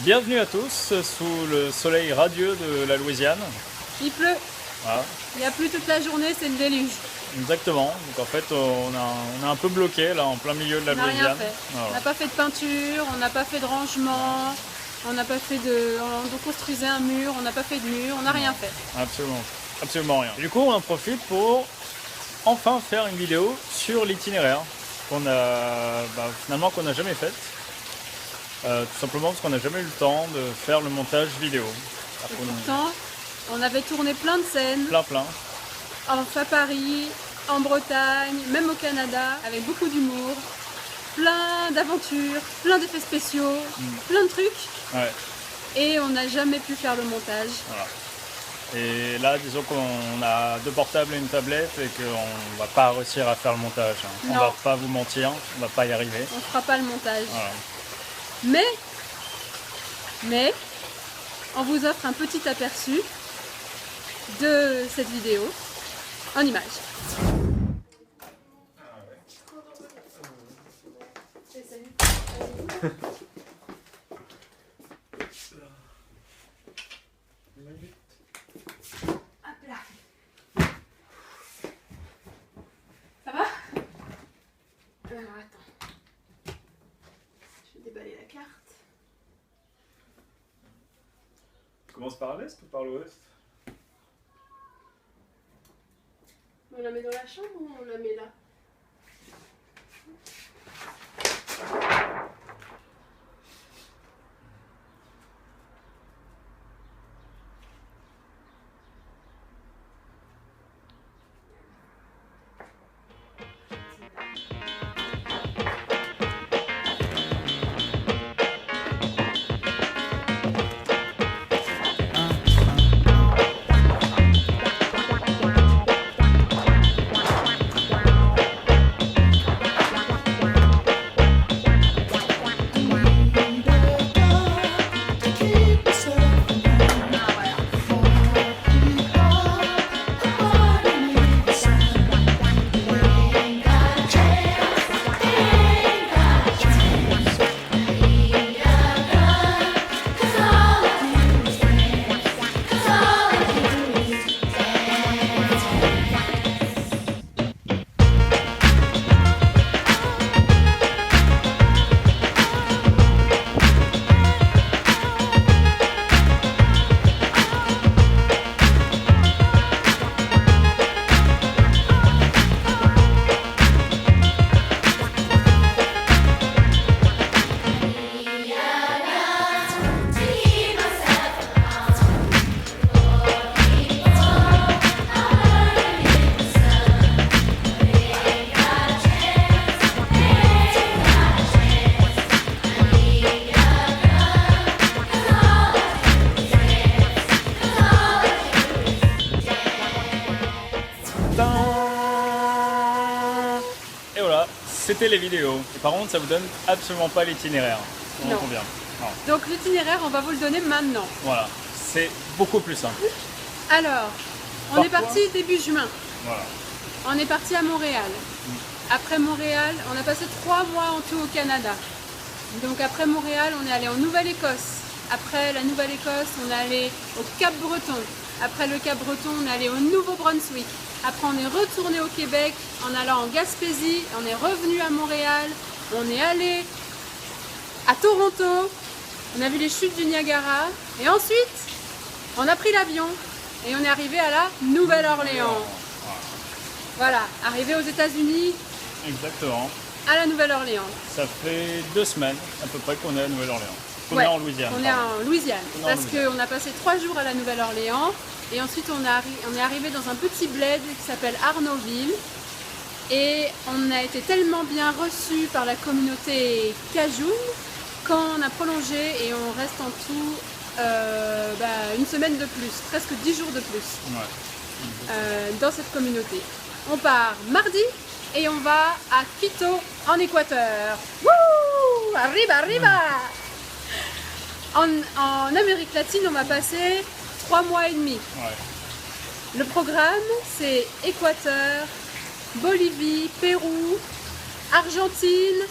Bienvenue à tous sous le soleil radieux de la Louisiane. Il pleut, Voilà, il n'y a plus toute la journée, c'est le déluge. exactement. Donc en fait, on est un peu bloqué là en plein milieu de la On n'a rien Louisiane. fait. Voilà. On n'a pas fait de peinture, on n'a pas fait de rangement, on n'a pas fait de. On construisait un mur, on n'a pas fait de mur, on n'a rien fait. Absolument, absolument rien. Du coup, on en profite pour enfin faire une vidéo sur l'itinéraire finalement qu'on n'a jamais faite. Tout simplement parce qu'on n'a jamais eu le temps de faire le montage vidéo. Et pourtant, on avait tourné plein de scènes, Plein. à Paris, en Bretagne, même au Canada, avec beaucoup d'humour, plein d'aventures, plein d'effets spéciaux, plein de trucs. Ouais, Et on n'a jamais pu faire le montage. voilà. Et là, disons qu'on a deux portables et une tablette et qu'on va pas réussir à faire le montage. On Non. va pas vous mentir, on va pas y arriver. On ne fera pas le montage. Voilà. Mais, on vous offre un petit aperçu de cette vidéo en images. Hop là. Ça va? Alors attends. Je vais déballer la carte. Tu commences par l'est ou par l'ouest? On la met dans la chambre ou on la met là? Et voilà, c'était les vidéos. Et par contre, ça vous donne absolument pas l'itinéraire. On Non. entend bien. Non. Donc l'itinéraire, on va vous le donner maintenant. Voilà, c'est beaucoup plus simple. Alors, on Par est parti début juin. Voilà. On est parti à Montréal. Après Montréal, on a passé 3 mois en tout au Canada. Donc après Montréal, on est allé en Nouvelle-Écosse. Après la Nouvelle-Écosse, on est allé au Cap-Breton. Après le Cap-Breton, on est allé au Nouveau-Brunswick. Après, on est retourné au Québec en allant en Gaspésie. On est revenu à Montréal. On est allé à Toronto. On a vu les chutes du Niagara. Et ensuite, on a pris l'avion. Et on est arrivé à la Nouvelle-Orléans. Voilà, arrivé aux États-Unis, Exactement. à la Nouvelle-Orléans. Ça fait 2 semaines à peu près qu'on est à Nouvelle-Orléans. Qu'on Ouais, est en Louisiane. on est pardon. en Louisiane. On est en Parce Louisiane. qu'on a passé 3 jours à la Nouvelle-Orléans. Et ensuite, on est arrivé dans un petit bled qui s'appelle Arnaudville. Et on a été tellement bien reçus par la communauté Cajun qu'on a prolongé et on reste en tout une semaine de plus, presque 10 jours de plus Ouais. dans cette communauté. On part mardi et on va à Quito en Équateur. Wouh! Arriba, arriba! En Amérique latine, on va passer 3 mois et demi. Ouais. Le programme, c'est Équateur, Bolivie, Pérou, Argentine,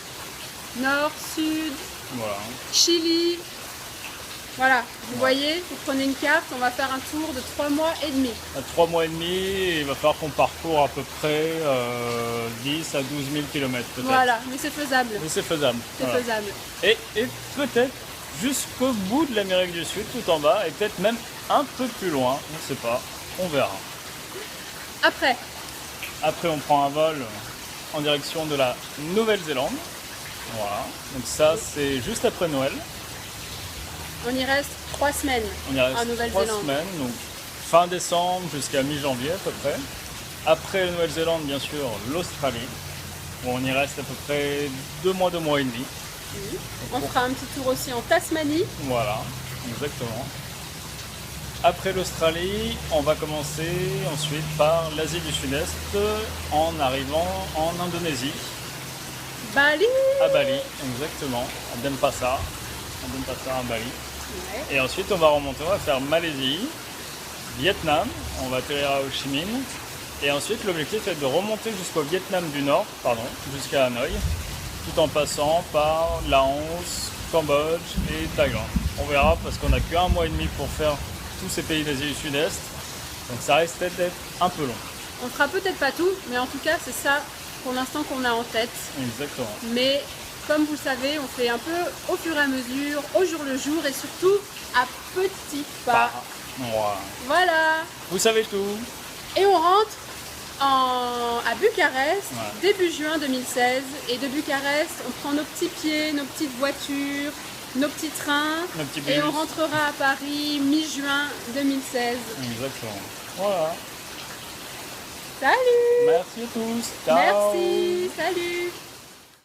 Nord, Sud, Voilà. Chili, Voilà, vous Ouais. voyez, vous prenez une carte, on va faire un tour de 3 mois et demi. À 3 mois et demi, il va falloir qu'on parcourt à peu près 10 à 12 000 km peut-être. Voilà, mais c'est faisable. Mais c'est faisable. C'est Voilà. faisable. Et peut-être jusqu'au bout de l'Amérique du Sud, tout en bas, et peut-être même un peu plus loin, on ne sait pas, on verra. Après, Après, on prend un vol en direction de la Nouvelle-Zélande. Voilà, donc ça c'est juste après Noël. on y reste 3 semaines On y reste en 3 Nouvelle-Zélande. semaines, donc fin décembre jusqu'à mi-janvier à peu près. Après la Nouvelle-Zélande, bien sûr, l'Australie, où on y reste à peu près 2 mois et demi. On fera un petit tour aussi en Tasmanie. Voilà, exactement. Après l'Australie, on va commencer ensuite par l'Asie du Sud-Est en arrivant en Indonésie, Bali. à Bali, exactement, à Denpasar, à Bali. Ouais. Et ensuite, on va remonter, on va faire Malaisie, Vietnam, on va atterrir à Ho Chi Minh. Et ensuite, l'objectif est de remonter jusqu'au Vietnam du Nord, jusqu'à Hanoï, tout en passant par Laos, Cambodge et Thaïlande. On verra parce qu'on n'a qu'un mois et demi pour faire tous ces pays d'Asie du Sud-Est, donc ça risque peut-être d'être un peu long. On fera peut-être pas tout, mais en tout cas, c'est ça pour l'instant qu'on a en tête. Exactement. Mais comme vous le savez, on fait un peu au fur et à mesure, au jour le jour et surtout à petits pas. Voilà. Voilà. Vous savez tout. Et on rentre à Bucarest Ouais. début juin 2016. Et de Bucarest, on prend nos petits pieds, nos petites voitures, nos petits trains. Nos petits Et bus. on rentrera à Paris mi-juin 2016. Exactement. Voilà. Salut. Merci à tous. Ciao. Merci. Salut.